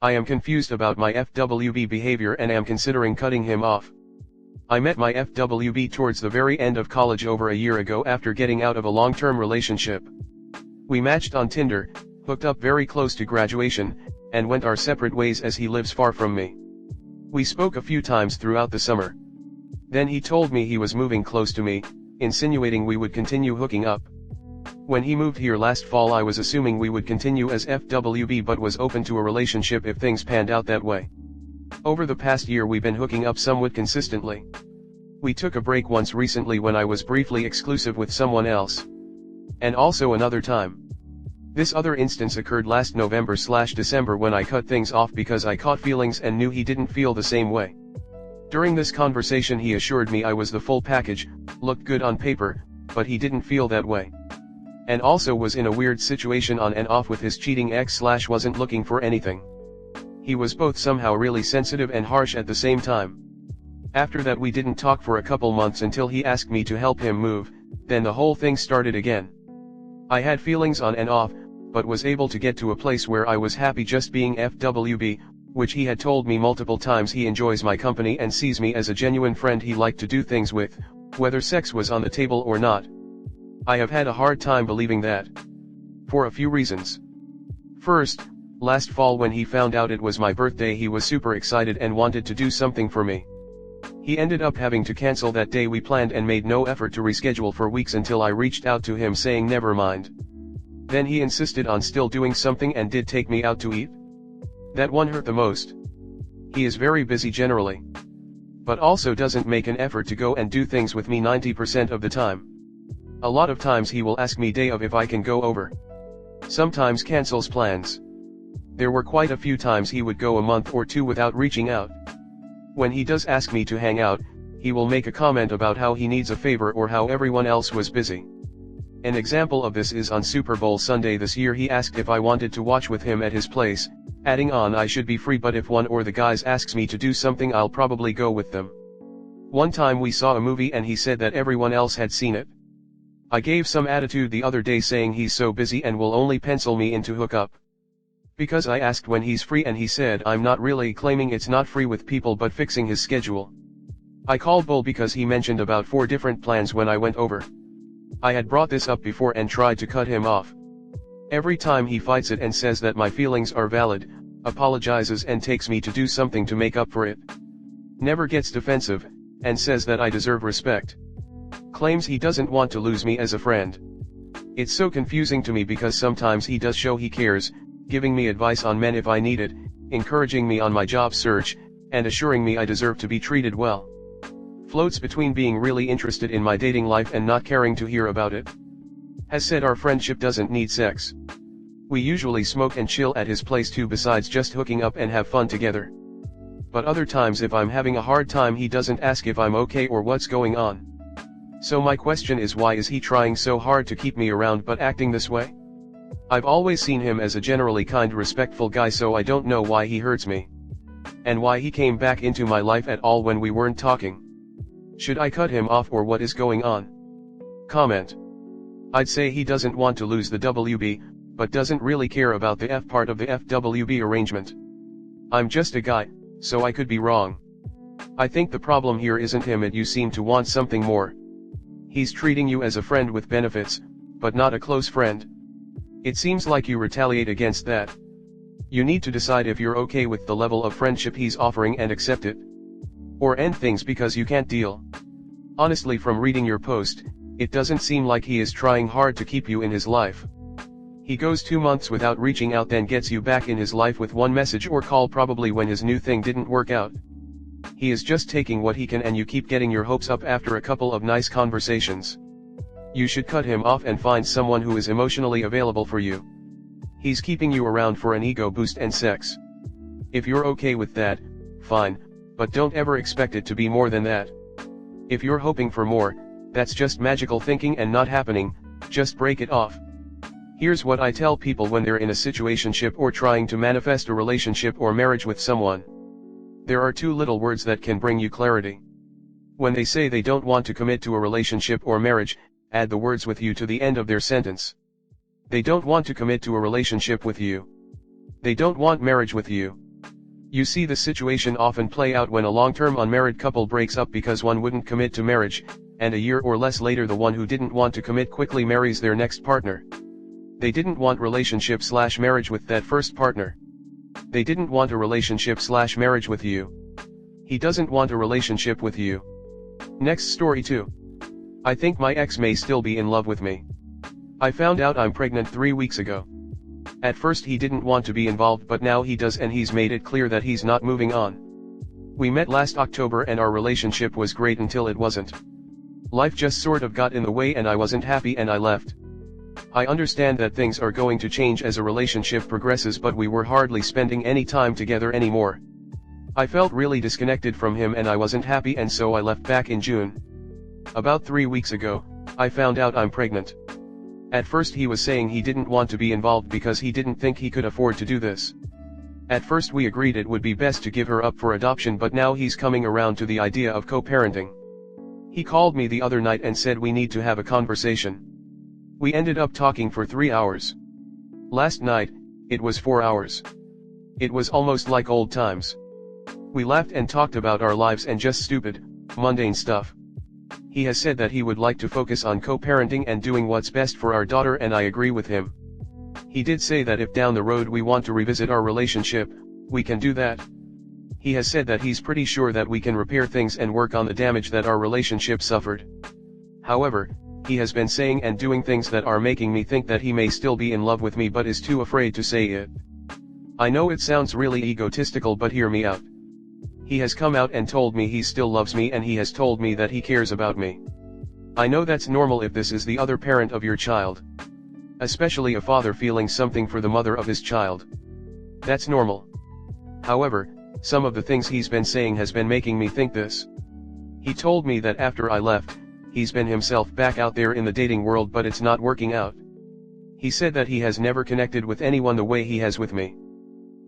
I am confused about my FWB behavior and am considering cutting him off. I met my FWB towards the very end of college over a year ago after getting out of a long-term relationship. We matched on Tinder, hooked up very close to graduation, and went our separate ways as he lives far from me. We spoke a few times throughout the summer. Then he told me he was moving close to me, insinuating we would continue hooking up. When he moved here last fall, I was assuming we would continue as FWB but was open to a relationship if things panned out that way. Over the past year we've been hooking up somewhat consistently. We took a break once recently when I was briefly exclusive with someone else. And also another time. This other instance occurred last November/December when I cut things off because I caught feelings and knew he didn't feel the same way. During this conversation he assured me I was the full package, looked good on paper, but he didn't feel that way. And also was in a weird situation on and off with his cheating ex/wasn't looking for anything. He was both somehow really sensitive and harsh at the same time. After that we didn't talk for a couple months until he asked me to help him move, then the whole thing started again. I had feelings on and off, but was able to get to a place where I was happy just being FWB, which he had told me multiple times he enjoys my company and sees me as a genuine friend he liked to do things with, whether sex was on the table or not. I have had a hard time believing that. For a few reasons. First, last fall when he found out it was my birthday he was super excited and wanted to do something for me. He ended up having to cancel that day we planned and made no effort to reschedule for weeks until I reached out to him saying never mind. Then he insisted on still doing something and did take me out to eat. That one hurt the most. He is very busy generally. But also doesn't make an effort to go and do things with me 90% of the time. A lot of times he will ask me day of if I can go over. Sometimes cancels plans. There were quite a few times he would go a month or two without reaching out. When he does ask me to hang out, he will make a comment about how he needs a favor or how everyone else was busy. An example of this is on Super Bowl Sunday this year he asked if I wanted to watch with him at his place, adding on I should be free but if one or the guys asks me to do something I'll probably go with them. One time we saw a movie and he said that everyone else had seen it. I gave some attitude the other day saying he's so busy and will only pencil me in to hook up. Because I asked when he's free and he said I'm not really, claiming it's not free with people but fixing his schedule. I called bull because he mentioned about 4 different plans when I went over. I had brought this up before and tried to cut him off. Every time he fights it and says that my feelings are valid, apologizes and takes me to do something to make up for it. Never gets defensive, and says that I deserve respect. Claims he doesn't want to lose me as a friend. It's so confusing to me because sometimes he does show he cares, giving me advice on men if I need it, encouraging me on my job search, and assuring me I deserve to be treated well. Floats between being really interested in my dating life and not caring to hear about it. Has said our friendship doesn't need sex. We usually smoke and chill at his place too besides just hooking up and have fun together. But other times if I'm having a hard time he doesn't ask if I'm okay or what's going on. So my question is why is he trying so hard to keep me around but acting this way? I've always seen him as a generally kind, respectful guy, so I don't know why he hurts me. And why he came back into my life at all when we weren't talking. Should I cut him off or what is going on? Comment. I'd say he doesn't want to lose the WB, but doesn't really care about the F part of the FWB arrangement. I'm just a guy, so I could be wrong. I think the problem here isn't him, you seem to want something more. He's treating you as a friend with benefits, but not a close friend. It seems like you retaliate against that. You need to decide if you're okay with the level of friendship he's offering and accept it. Or end things because you can't deal. Honestly, from reading your post, it doesn't seem like he is trying hard to keep you in his life. He goes 2 months without reaching out, then gets you back in his life with one message or call, probably when his new thing didn't work out. He is just taking what he can and you keep getting your hopes up after a couple of nice conversations. You should cut him off and find someone who is emotionally available for you. He's keeping you around for an ego boost and sex. If you're okay with that, fine, but don't ever expect it to be more than that. If you're hoping for more, that's just magical thinking and not happening, just break it off. Here's what I tell people when they're in a situationship or trying to manifest a relationship or marriage with someone. There are 2 little words that can bring you clarity. When they say they don't want to commit to a relationship or marriage, add the words "with you" to the end of their sentence. They don't want to commit to a relationship with you. They don't want marriage with you. You see the situation often play out when a long-term unmarried couple breaks up because one wouldn't commit to marriage, and a year or less later the one who didn't want to commit quickly marries their next partner. They didn't want relationship/marriage with that first partner. They didn't want a relationship/marriage with you. He doesn't want a relationship with you. Next story 2. I think my ex may still be in love with me. I found out I'm pregnant 3 weeks ago. At first he didn't want to be involved, but now he does, and he's made it clear that he's not moving on. We met last October and our relationship was great until it wasn't. Life just sort of got in the way and I wasn't happy and I left. I understand that things are going to change as a relationship progresses, but we were hardly spending any time together anymore. I felt really disconnected from him and I wasn't happy, and so I left back in June. About 3 weeks ago, I found out I'm pregnant. At first he was saying he didn't want to be involved because he didn't think he could afford to do this. At first we agreed it would be best to give her up for adoption, but now he's coming around to the idea of co-parenting. He called me the other night and said we need to have a conversation. We ended up talking for 3 hours. Last night, it was 4 hours. It was almost like old times. We laughed and talked about our lives and just stupid, mundane stuff. He has said that he would like to focus on co-parenting and doing what's best for our daughter, and I agree with him. He did say that if down the road we want to revisit our relationship, we can do that. He has said that he's pretty sure that we can repair things and work on the damage that our relationship suffered. However, he has been saying and doing things that are making me think that he may still be in love with me but is too afraid to say it. I know it sounds really egotistical, but hear me out. He has come out and told me he still loves me, and he has told me that he cares about me. I know that's normal if this is the other parent of your child. Especially a father feeling something for the mother of his child. That's normal. However, some of the things he's been saying has been making me think this. He told me that after I left, he's been himself back out there in the dating world, but it's not working out. He said that he has never connected with anyone the way he has with me.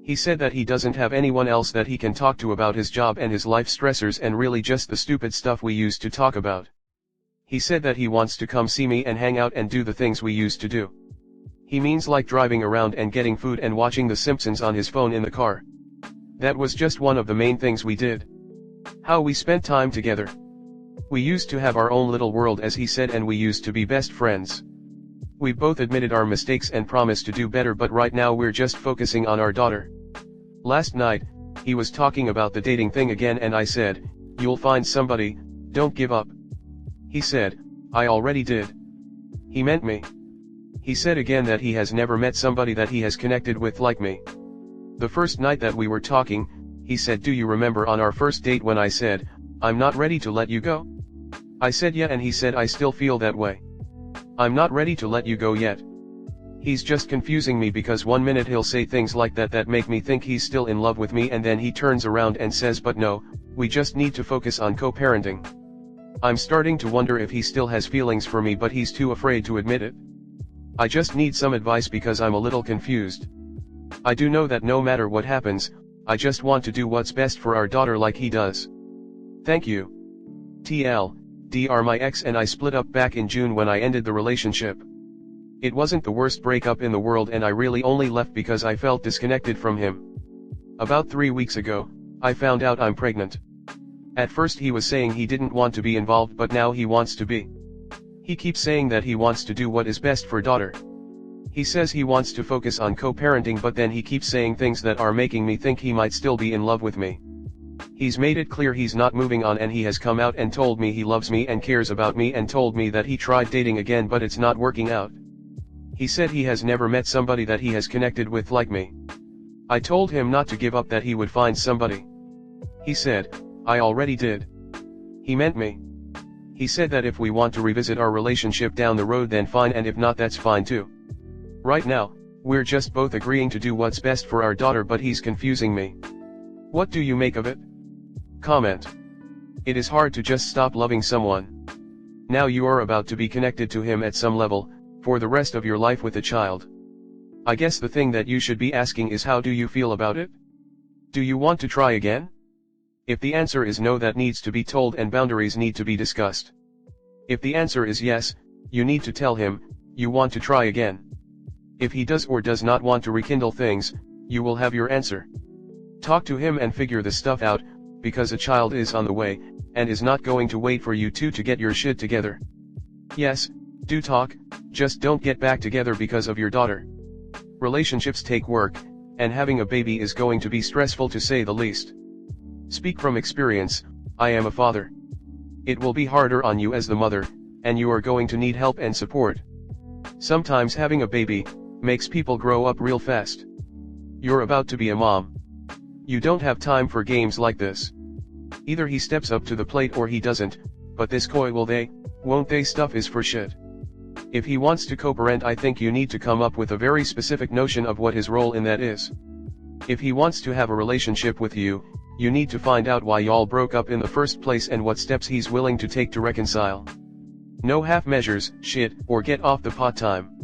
He said that he doesn't have anyone else that he can talk to about his job and his life stressors and really just the stupid stuff we used to talk about. He said that he wants to come see me and hang out and do the things we used to do. He means like driving around and getting food and watching The Simpsons on his phone in the car. That was just one of the main things we did. How we spent time together. We used to have our own little world, as he said, and we used to be best friends. We both admitted our mistakes and promised to do better, but right now we're just focusing on our daughter. Last night, he was talking about the dating thing again and I said, "You'll find somebody, don't give up." He said, "I already did." He meant me. He said again that he has never met somebody that he has connected with like me. The first night that we were talking, he said, "Do you remember on our first date when I said, I'm not ready to let you go?" I said yeah, and he said, "I still feel that way. I'm not ready to let you go yet." He's just confusing me because one minute he'll say things like that make me think he's still in love with me, and then he turns around and says, "But no, we just need to focus on co-parenting." I'm starting to wonder if he still has feelings for me, but he's too afraid to admit it. I just need some advice because I'm a little confused. I do know that no matter what happens, I just want to do what's best for our daughter like he does. Thank you. TL.Dr. My ex and I split up back in June when I ended the relationship. It wasn't the worst breakup in the world, and I really only left because I felt disconnected from him. About 3 weeks ago, I found out I'm pregnant. At first he was saying he didn't want to be involved, but now he wants to be. He keeps saying that he wants to do what is best for daughter. He says he wants to focus on co-parenting, but then he keeps saying things that are making me think he might still be in love with me. He's made it clear he's not moving on, and he has come out and told me he loves me and cares about me, and told me that he tried dating again but it's not working out. He said he has never met somebody that he has connected with like me. I told him not to give up, that he would find somebody. He said, "I already did." He meant me. He said that if we want to revisit our relationship down the road then fine, and if not that's fine too. Right now, we're just both agreeing to do what's best for our daughter, but he's confusing me. What do you make of it? Comment. It is hard to just stop loving someone. Now you are about to be connected to him at some level, for the rest of your life with a child. I guess the thing that you should be asking is, how do you feel about it? Do you want to try again? If the answer is no, that needs to be told and boundaries need to be discussed. If the answer is yes, you need to tell him, you want to try again. If he does or does not want to rekindle things, you will have your answer. Talk to him and figure the stuff out, because a child is on the way, and is not going to wait for you two to get your shit together. Yes, do talk, just don't get back together because of your daughter. Relationships take work, and having a baby is going to be stressful to say the least. Speak from experience, I am a father. It will be harder on you as the mother, and you are going to need help and support. Sometimes having a baby makes people grow up real fast. You're about to be a mom. You don't have time for games like this. Either he steps up to the plate or he doesn't, but this coy will they, won't they stuff is for shit. If he wants to co-parent, I think you need to come up with a very specific notion of what his role in that is. If he wants to have a relationship with you, you need to find out why y'all broke up in the first place and what steps he's willing to take to reconcile. No half measures, shit, or get off the pot time.